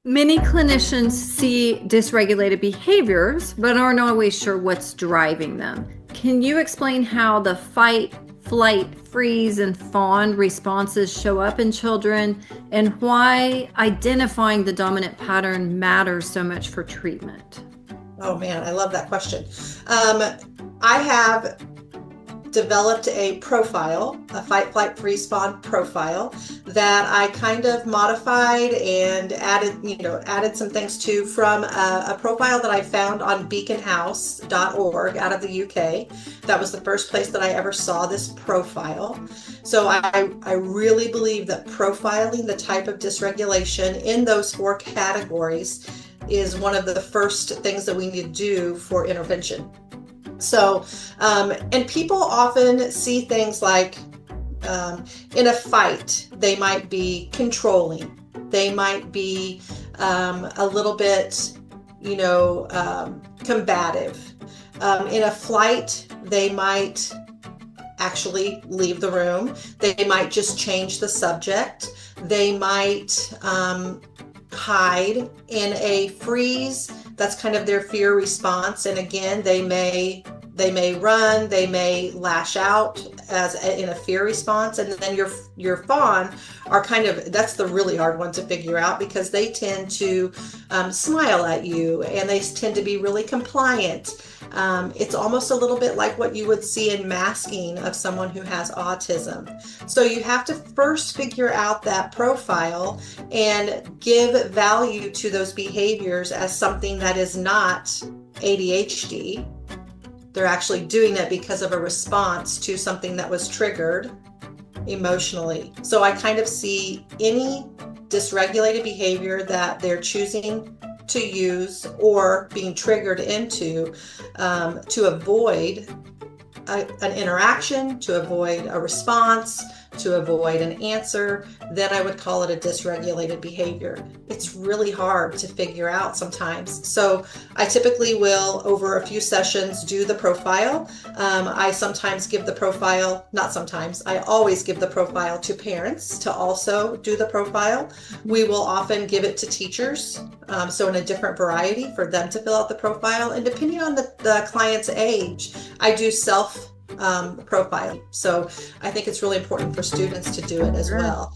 Many clinicians see dysregulated behaviors, but aren't always sure what's driving them. Can you explain how the fight, flight, freeze, and fawn responses show up in children and why identifying the dominant pattern matters so much for treatment? Oh man, I love that question. I have developed a profile, a fight, flight, freeze, fawn profile that I kind of modified and added some things to from a profile that I found on beaconhouse.org out of the UK. That was the first place that I ever saw this profile. So I really believe that profiling the type of dysregulation in those four categories is one of the first things that we need to do for intervention. So, and people often see things like in a fight, they might be controlling, they might be a little bit, combative. In a flight, they might actually leave the room, they might just change the subject, they might hide. In a freeze, that's kind of their fear response, and again they may run, they may lash out in a fear response. And then your fawn are kind of, that's the really hard one to figure out, because they tend to smile at you and they tend to be really compliant. It's almost a little bit like what you would see in masking of someone who has autism. So you have to first figure out that profile and give value to those behaviors as something that is not ADHD. They're actually doing that because of a response to something that was triggered emotionally. So I kind of see any dysregulated behavior that they're choosing to use or being triggered into to avoid an interaction, to avoid a response, to avoid an answer, then I would call it a dysregulated behavior. It's really hard to figure out sometimes. So I typically will, over a few sessions, do the profile. I sometimes give the profile, not sometimes, I always give the profile to parents to also do the profile. We will often give it to teachers, so in a different variety for them to fill out the profile. And depending on the client's age, I do self profile. So I think it's really important for students to do it as well.